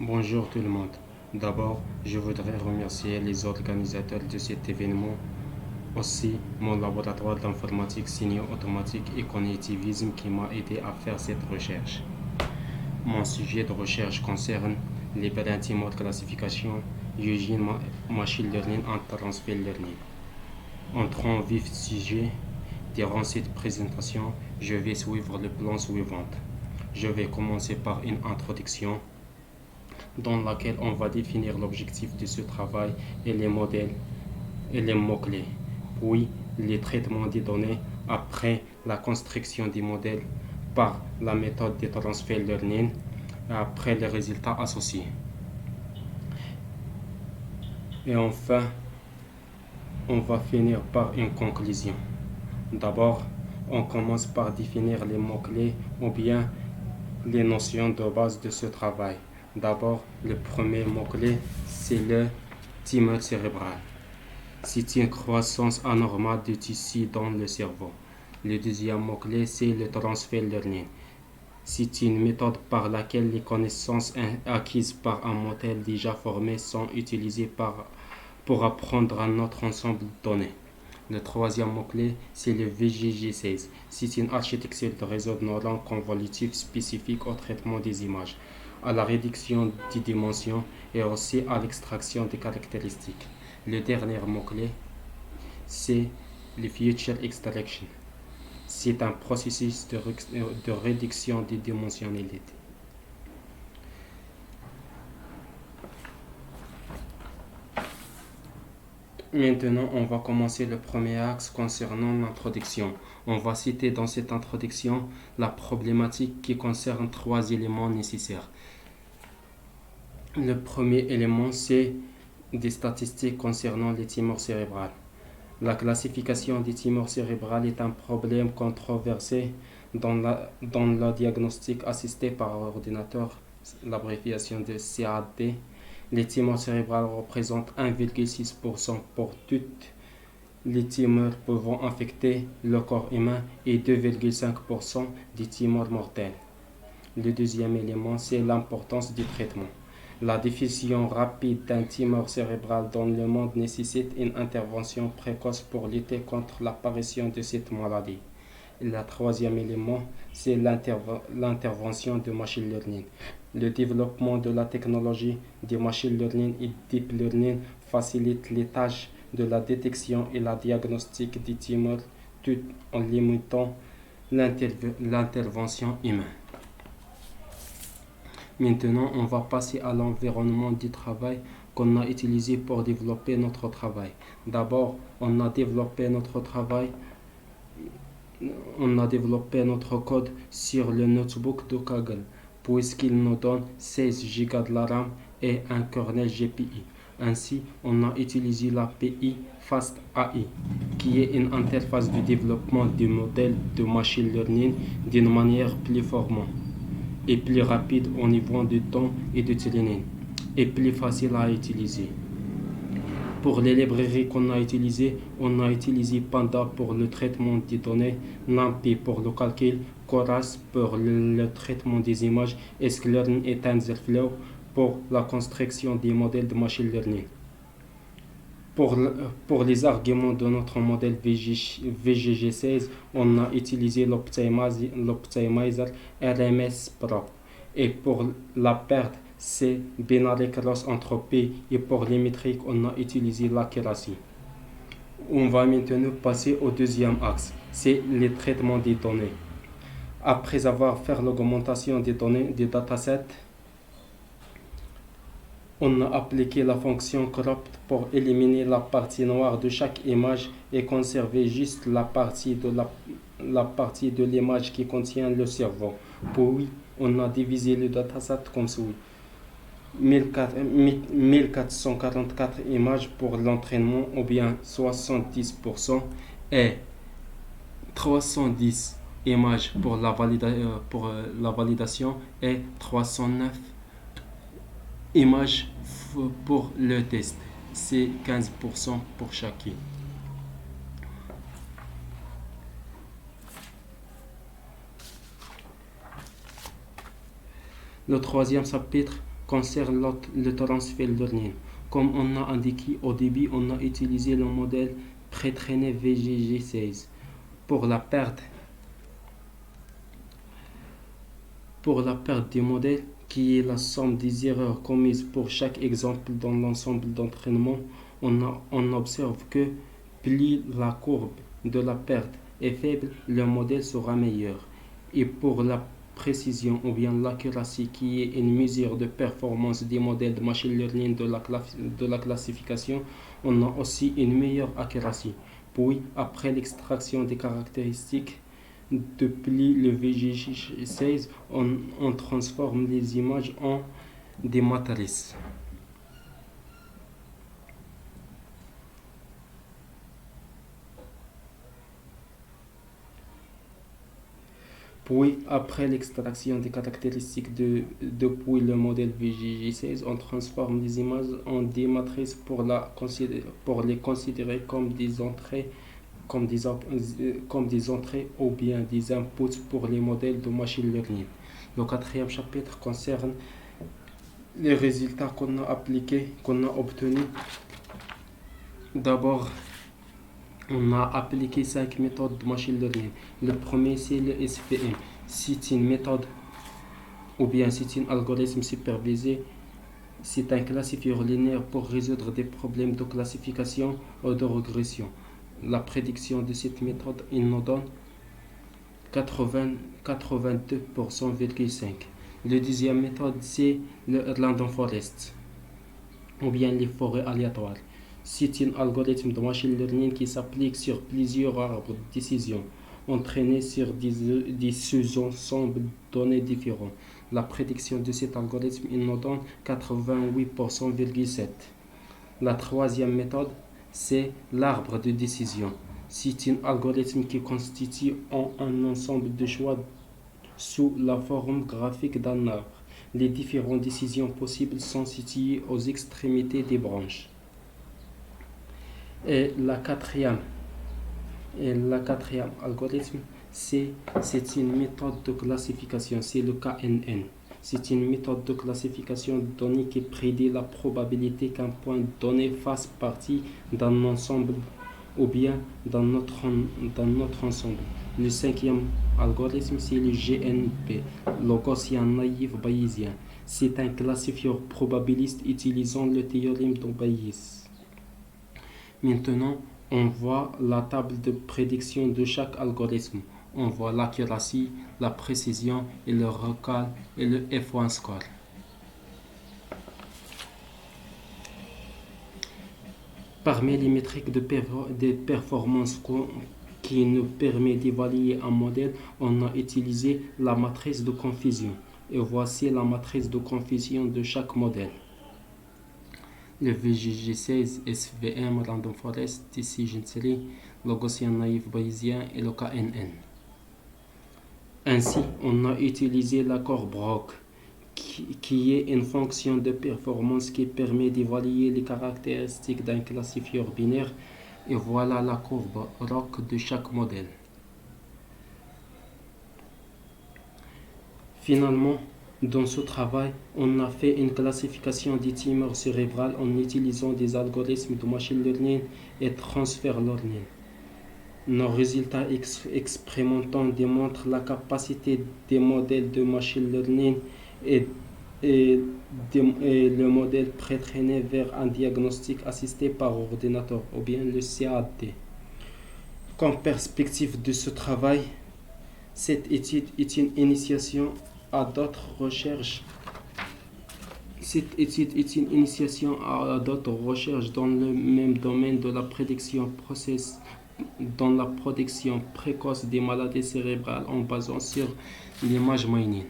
Bonjour tout le monde. D'abord, je voudrais remercier les organisateurs de cet événement, aussi mon laboratoire d'informatique semi-automatique et cognitivisme qui m'a aidé à faire cette recherche. Mon sujet de recherche concerne les Brain-Tumor classification using machine learning and transfer learning. Entrons au vif du sujet. Durant cette présentation, je vais suivre le plan suivant. Je vais commencer par une introduction dans laquelle on va définir l'objectif de ce travail et les modèles et les mots-clés, puis les traitements des données après la construction des modèles par la méthode de transfer learning et après les résultats associés. Et enfin, on va finir par une conclusion. D'abord, on commence par définir les mots-clés ou bien les notions de base de ce travail. D'abord, le premier mot-clé, c'est le tumeur cérébral. C'est une croissance anormale de tissu dans le cerveau. Le deuxième mot-clé, c'est le transfer learning. C'est une méthode par laquelle les connaissances acquises par un modèle déjà formé sont utilisées pour apprendre un autre ensemble de données. Le troisième mot-clé, c'est le VGG16. C'est une architecture de réseau de neurones convolutifs spécifique au traitement des images, à la réduction des dimensions et aussi à l'extraction des caractéristiques. Le dernier mot-clé, c'est le Feature Extraction. C'est un processus de réduction des dimensionnalités. Maintenant, on va commencer le premier axe concernant l'introduction. On va citer dans cette introduction la problématique qui concerne trois éléments nécessaires. Le premier élément, c'est des statistiques concernant les tumeurs cérébrales. La classification des tumeurs cérébrales est un problème controversé dans la diagnostic assisté par ordinateur, l'abréviation de CAD. Les tumeurs cérébrales représentent 1,6% pour toutes les tumeurs pouvant affecter le corps humain et 2,5% des tumeurs mortelles. Le deuxième élément, c'est l'importance du traitement. La diffusion rapide d'un tumeur cérébral dans le monde nécessite une intervention précoce pour lutter contre l'apparition de cette maladie. Le troisième élément, c'est l'intervention de machine learning. Le développement de la technologie de machine learning et deep learning facilite les tâches de la détection et la diagnostic des tumeurs tout en limitant l'intervention humaine. Maintenant, on va passer à l'environnement du travail qu'on a utilisé pour développer notre travail. D'abord, on a développé notre code sur le notebook de Kaggle, puisqu'il nous donne 16 Go de la RAM et un kernel GPI. Ainsi, on a utilisé l'API FastAI, qui est une interface de développement du modèle de machine learning d'une manière plus formante et plus rapide au niveau du temps et du training, et plus facile à utiliser. Pour les librairies qu'on a utilisées, on a utilisé Panda pour le traitement des données, NumPy pour le calcul, Keras pour le traitement des images, sklearn et TensorFlow pour la construction des modèles de machine learning. Pour les arguments de notre modèle VGG16, on a utilisé l'optimizer RMS Pro. Et pour la perte, c'est Binary Cross Entropy. Et pour les métriques, on a utilisé l'accuracy. On va maintenant passer au deuxième axe, c'est le traitement des données. Après avoir fait l'augmentation des données des datasets, on a appliqué la fonction crop pour éliminer la partie noire de chaque image et conserver juste la partie de l'image qui contient le cerveau. Puis, on a divisé le dataset comme suit. 1444 images pour l'entraînement ou bien 70% et 310 images pour la validation et 309 images pour le test. C'est 15% pour chacune. Le troisième chapitre concerne le transfer learning. Comme on a indiqué au début, on a utilisé le modèle pré-traîné VGG16 pour la perte du modèle, qui est la somme des erreurs commises pour chaque exemple dans l'ensemble d'entraînement. On observe que plus la courbe de la perte est faible, le modèle sera meilleur. Et pour la précision ou bien l'accuracy, qui est une mesure de performance des modèles de machine learning de la classification, on a aussi une meilleure accuracy. Puis, après l'extraction des caractéristiques depuis le VGG16, on transforme les images en des matrices. Puis, après l'extraction des caractéristiques depuis le modèle VGG16, on transforme les images en des matrices pour les considérer comme des entrées ou bien des inputs pour les modèles de machine learning. Le quatrième chapitre concerne les résultats qu'on a obtenus. D'abord, on a appliqué 5 méthodes de machine learning. Le premier, c'est le SVM. C'est une méthode ou bien c'est un algorithme supervisé. C'est un classifieur linéaire pour résoudre des problèmes de classification ou de régression. La prédiction de cette méthode, il nous donne 82,5%. La deuxième méthode, c'est le Random Forest ou bien les forêts aléatoires. C'est un algorithme de machine learning qui s'applique sur plusieurs arbres de décision entraînés sur des sous-ensembles de données différents. La prédiction de cet algorithme, il nous donne 88,7%. La troisième méthode, c'est l'arbre de décision. C'est un algorithme qui constitue un ensemble de choix sous la forme graphique d'un arbre. Les différentes décisions possibles sont situées aux extrémités des branches. Et la quatrième algorithme, c'est une méthode de classification, c'est le KNN. C'est une méthode de classification de données qui prédit la probabilité qu'un point donné fasse partie d'un ensemble ou bien d'un autre ensemble. Le cinquième algorithme, c'est le GNP, le Gaussien naïf bayésien. C'est un classifieur probabiliste utilisant le théorème de Bayes. Maintenant, on voit la table de prédiction de chaque algorithme. On voit l'accuracy, la précision et le recal et le F1 score. Parmi les métriques de performance qui nous permet d'évaluer un modèle, on a utilisé la matrice de confusion. Et voici la matrice de confusion de chaque modèle. Le VGG16, SVM, Random Forest, Decision Tree, le Gaussien naïf bayésien et le KNN. Ainsi, on a utilisé la courbe ROC, qui est une fonction de performance qui permet d'évaluer les caractéristiques d'un classifieur binaire. Et voilà la courbe ROC de chaque modèle. Finalement, dans ce travail, on a fait une classification des tumeurs cérébrales en utilisant des algorithmes de machine learning et transfer learning. Nos résultats expérimentaux démontrent la capacité des modèles de machine learning et le modèle pré-traîné vers un diagnostic assisté par ordinateur ou bien le CAD. Comme perspective de ce travail, cette étude est une initiation à d'autres recherches. Cette étude est une initiation à d'autres recherches dans le même domaine de la prédiction précoce des maladies cérébrales en basant sur l'image mining.